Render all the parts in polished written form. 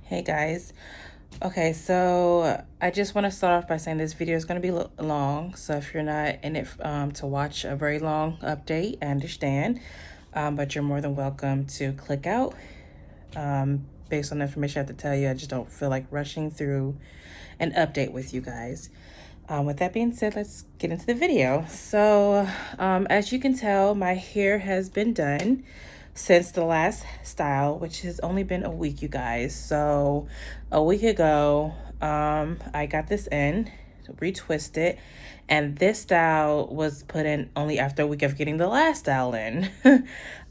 Hey guys. Okay, so I just want to start off by saying this video is going to be long. So if you're not in it to watch a very long update, I understand. But you're more than welcome to click out. Based on the information I have to tell you, I just don't feel like rushing through an update with you guys. With that being said, let's get into the video. So as you can tell, my hair has been done since the last style, which has only been a week, you guys. So a week ago, I got this in, retwisted, and this style was put in only after a week of getting the last style in.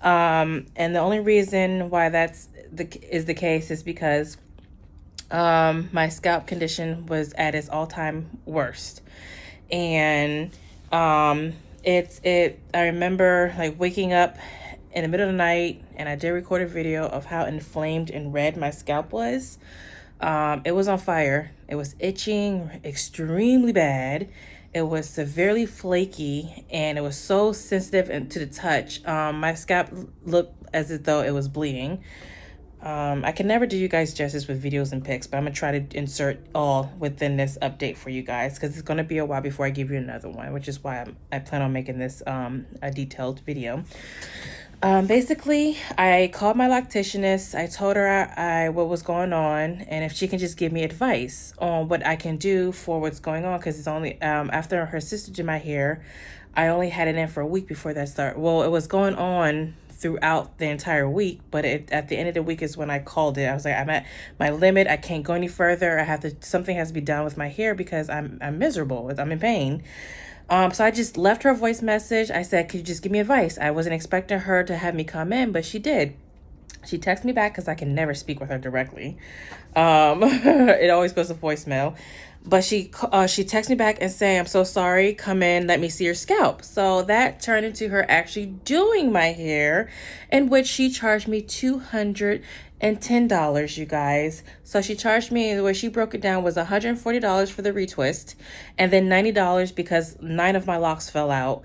And the only reason why that's the case is because my scalp condition was at its all-time worst. And I remember like waking up in the middle of the night, and I did record a video of how inflamed and red my scalp was. It was on fire. It was itching extremely bad. It was severely flaky, and it was so sensitive to the touch. My scalp looked as though it was bleeding. I can never do you guys justice with videos and pics, but I'm going to try to insert all within this update for you guys, because it's going to be a while before I give you another one, which is why I plan on making this a detailed video. Basically, I called my lactationist. I told her what was going on, and if she can just give me advice on what I can do for what's going on, because it's only after her sister did my hair, I only had it in for a week before that started. Well, it was going on throughout the entire week, but at the end of the week is when I called it. I was like, I'm at my limit. I can't go any further. Something has to be done with my hair because I'm miserable. I'm in pain. So I just left her a voice message. I said, could you just give me advice? I wasn't expecting her to have me come in, but she did. She texted me back because I can never speak with her directly. It always goes to voicemail. But she texted me back and saying, I'm so sorry, come in, let me see your scalp. So that turned into her actually doing my hair, in which she charged me $210, you guys. So she charged me, the way she broke it down was $140 for the retwist, and then $90 because 9 of my locks fell out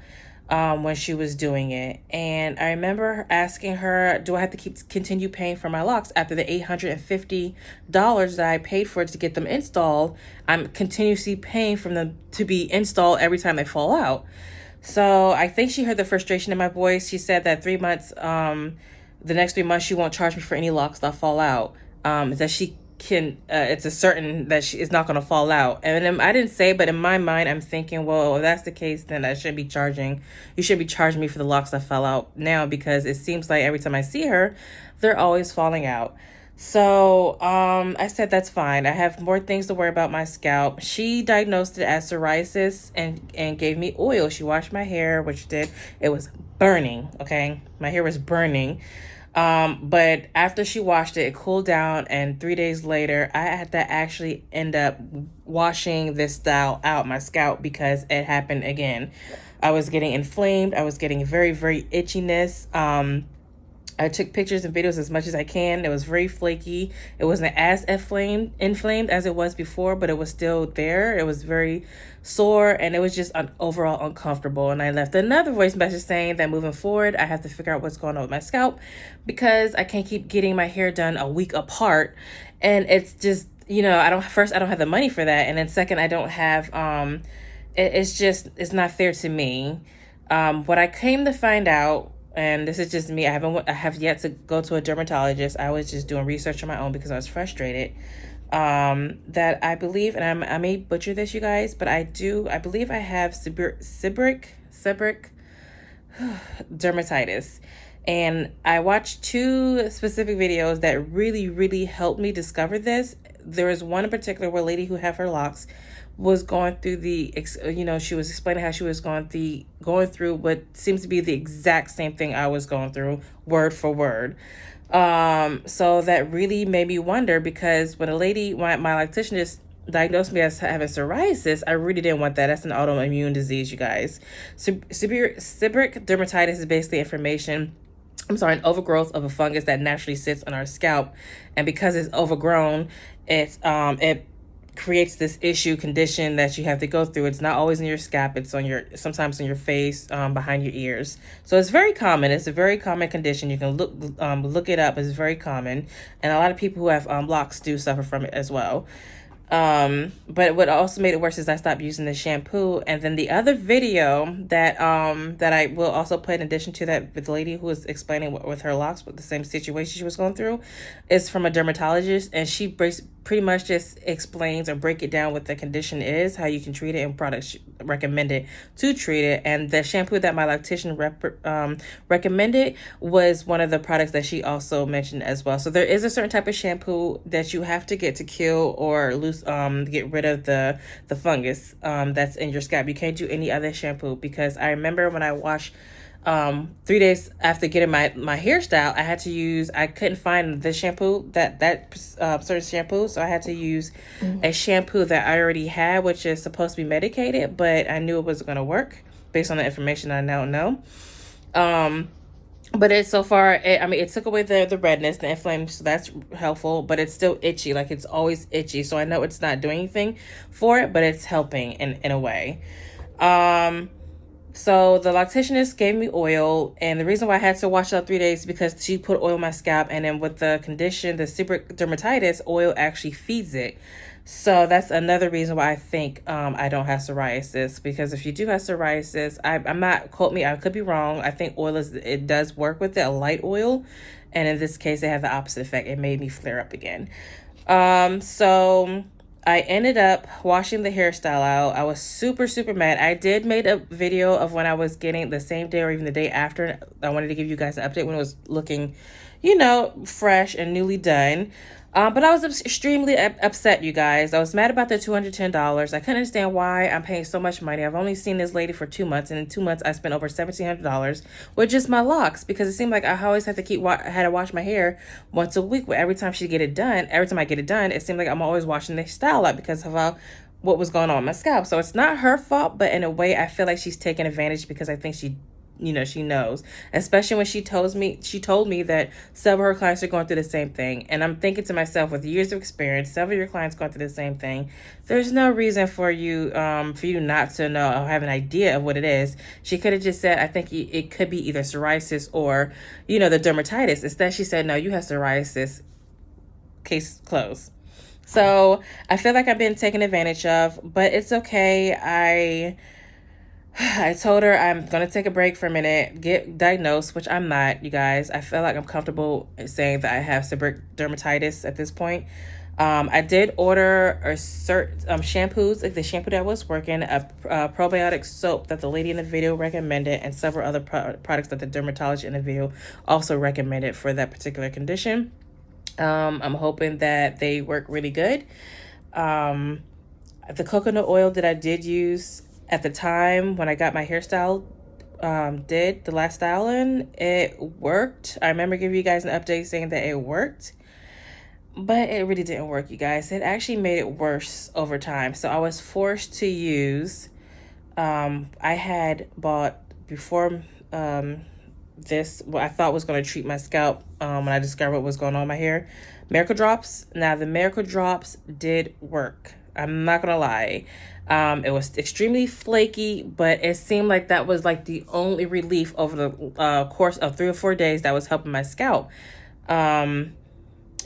when she was doing it. And I remember asking her, do I have to continue paying for my locks after the $850 that I paid for it to get them installed? I'm continuously paying for them to be installed every time they fall out. So I think she heard the frustration in my voice. She said that 3 months, the next 3 months, she won't charge me for any locks that fall out. That she can, it's a certain that it's not going to fall out. And then I didn't say, but in my mind, I'm thinking, well, if that's the case, then you should be charging me for the locks that fell out now, because it seems like every time I see her, they're always falling out. So I said, that's fine. I have more things to worry about my scalp. She diagnosed it as psoriasis and gave me oil. She washed my hair, which it was burning. Okay. My hair was burning. But after she washed it, it cooled down, and 3 days later, I had to actually end up washing this style out my scalp because it happened again. I was getting inflamed. I was getting very, very itchiness. I took pictures and videos as much as I can. It was very flaky. It wasn't as inflamed as it was before, but it was still there. It was very sore, and it was just overall uncomfortable. And I left another voice message saying that moving forward, I have to figure out what's going on with my scalp, because I can't keep getting my hair done a week apart. And it's just, I don't have the money for that. And then second, I don't have, it's not fair to me. What I came to find out, and this is just me, I have yet to go to a dermatologist. I was just doing research on my own because I was frustrated. That I believe, and I may butcher this, you guys, but I believe I have seborrheic dermatitis. And I watched 2 specific videos that really, really helped me discover this. There was one in particular where a lady who had her locks was going through she was explaining how she was going through what seems to be the exact same thing I was going through, word for word. So that really made me wonder, because when my lactationist diagnosed me as having psoriasis, I really didn't want that. That's an autoimmune disease, you guys. Seborrheic dermatitis is basically an overgrowth of a fungus that naturally sits on our scalp. And because it's overgrown, it creates this condition that you have to go through. It's not always in your scalp. It's sometimes on your face, behind your ears. So it's very common. It's a very common condition. You can look it up. It's very common. And a lot of people who have locks do suffer from it as well. But what also made it worse is I stopped using the shampoo. And then the other video that I will also put in addition to that, with the lady who was explaining with her locks, with the same situation she was going through, is from a dermatologist, and she pretty much just explains or break it down what the condition is, how you can treat it, and products recommended to treat it. And the shampoo that my lactician recommended was one of the products that she also mentioned as well. So there is a certain type of shampoo that you have to get to kill or get rid of the fungus that's in your scalp. You can't do any other shampoo, because I remember when I washed 3 days after getting my hairstyle, I couldn't find the shampoo, that certain shampoo. So I had to use a shampoo that I already had, which is supposed to be medicated, but I knew it wasn't going to work based on the information I now know. But it's so far, it took away the redness, the inflammation, so that's helpful, but it's still itchy. Like, it's always itchy. So I know it's not doing anything for it, but it's helping in a way. So the lactationist gave me oil, and the reason why I had to wash it out 3 days is because she put oil in my scalp, and then with the condition, the seborrheic dermatitis, oil actually feeds it. So that's another reason why I think I don't have psoriasis, because if you do have psoriasis, I'm not, quote me, I could be wrong. I think it does work with it, a light oil, and in this case, it had the opposite effect. It made me flare up again. So I ended up washing the hairstyle out. I was super, super mad. I did make a video of when I was getting the same day or even the day after. I wanted to give you guys an update when it was looking, fresh and newly done. But I was extremely upset, you guys. I was mad about the $210. I couldn't understand why I'm paying so much money. I've only seen this lady for 2 months, and in 2 months I spent over $1,700 with just my locks, because it seemed like I always had to wash my hair once a week. Every time I get it done, it seemed like I'm always washing the style up because of what was going on with my scalp. So it's not her fault, but in a way, I feel like she's taking advantage, because I think she knows, especially when she told me that several of her clients are going through the same thing. And I'm thinking to myself, with years of experience, several of your clients going through the same thing, there's no reason for you not to know or have an idea of what it is. She could have just said, I think it could be either psoriasis or, the dermatitis. Instead, she said, no, you have psoriasis, case closed. So I feel like I've been taken advantage of, but it's okay. I told her I'm going to take a break for a minute, get diagnosed, which I'm not, you guys. I feel like I'm comfortable saying that I have seborrheic dermatitis at this point. I did order certain shampoos, like the shampoo that was working, a probiotic soap that the lady in the video recommended, and several other products that the dermatologist in the video also recommended for that particular condition. I'm hoping that they work really good. The coconut oil that I did use at the time when I got my hairstyle, the last styling, it worked. I remember giving you guys an update saying that it worked, but it really didn't work, you guys. It actually made it worse over time. So I was forced to use, I had bought before this, what I thought was going to treat my scalp when I discovered what was going on with my hair, Miracle Drops. Now, the Miracle Drops did work. I'm not going to lie. It was extremely flaky, but it seemed like that was like the only relief over the course of 3 or 4 days that was helping my scalp. I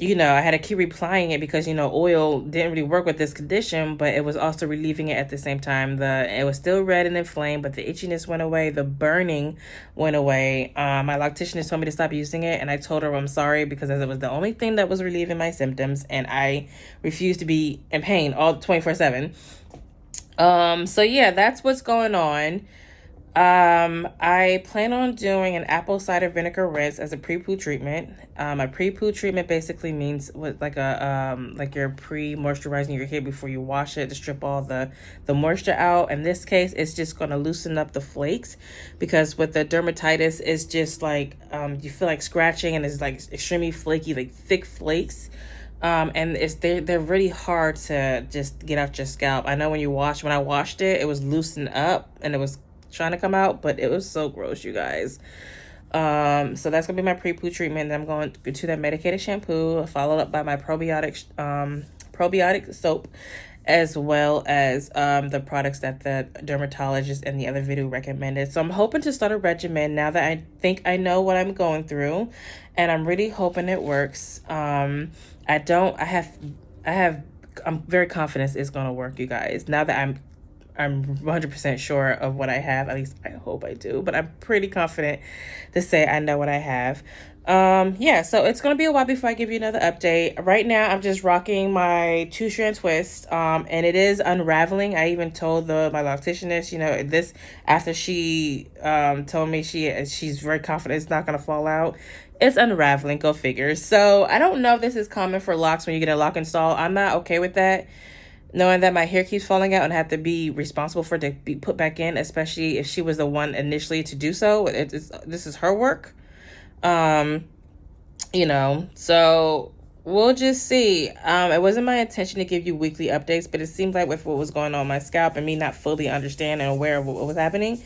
had to keep replying it because, oil didn't really work with this condition, but it was also relieving it at the same time. It was still red and inflamed, but the itchiness went away. The burning went away. My lactationist told me to stop using it, and I told her I'm sorry, because it was the only thing that was relieving my symptoms, and I refused to be in pain all 24/7. So yeah, that's what's going on. I plan on doing an apple cider vinegar rinse as a pre-poo treatment. A pre-poo treatment basically means like you're pre-moisturizing your hair before you wash it to strip all the moisture out. In this case, it's just going to loosen up the flakes, because with the dermatitis, it's just like, you feel like scratching, and it's like extremely flaky, like thick flakes. And they're really hard to just get out your scalp. I know when I washed it, it was loosened up and it was trying to come out, but it was so gross, you guys. So that's gonna be my pre-poo treatment. Then I'm going to that medicated shampoo, followed up by my probiotic soap, as well as the products that the dermatologist in the other video recommended. So I'm hoping to start a regimen now that I think I know what I'm going through, and I'm really hoping it works. I'm very confident it's gonna work, you guys. Now that I'm 100% sure of what I have. At least I hope I do, but I'm pretty confident to say I know what I have. Yeah, so it's gonna be a while before I give you another update. Right now I'm just rocking my 2-strand twist, and it is unraveling. I even told my locticianist, you know, this after she told me she's very confident it's not gonna fall out. It's unraveling, go figure. So I don't know if this is common for locks when you get a lock install. I'm not okay with that, knowing that my hair keeps falling out and have to be responsible for it to be put back in, especially if she was the one initially to do so. This is her work. You know, so we'll just see. It wasn't my intention to give you weekly updates, but it seems like with what was going on my scalp and me not fully understanding and aware of what was happening,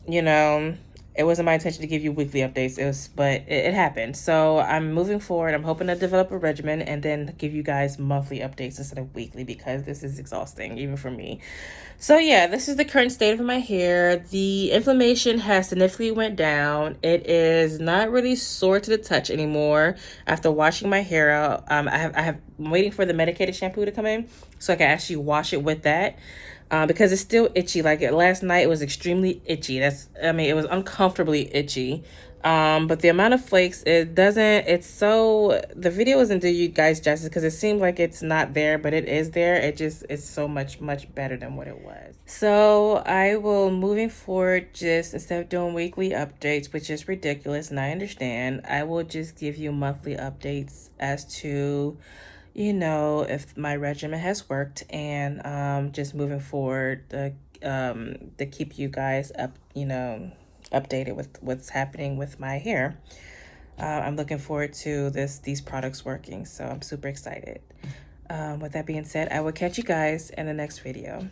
you know, it wasn't my intention to give you weekly updates. But it happened. So I'm moving forward. I'm hoping to develop a regimen and then give you guys monthly updates instead of weekly, because this is exhausting even for me. So yeah, this is the current state of my hair. The inflammation has significantly went down. It is not really sore to the touch anymore after washing my hair out. I'm waiting for the medicated shampoo to come in so I can actually wash it with that. Because it's still itchy. Like last night, it was extremely itchy. It was uncomfortably itchy. But the amount of flakes, the video doesn't do you guys justice because it seems like it's not there, but it is there. It's so much better than what it was. So I will, moving forward, just instead of doing weekly updates, which is ridiculous, and I understand, I will just give you monthly updates as to, you know, if my regimen has worked, and just moving forward to keep you guys updated with what's happening with my hair. I'm looking forward to these products working, so I'm super excited. With that being said, I will catch you guys in the next video.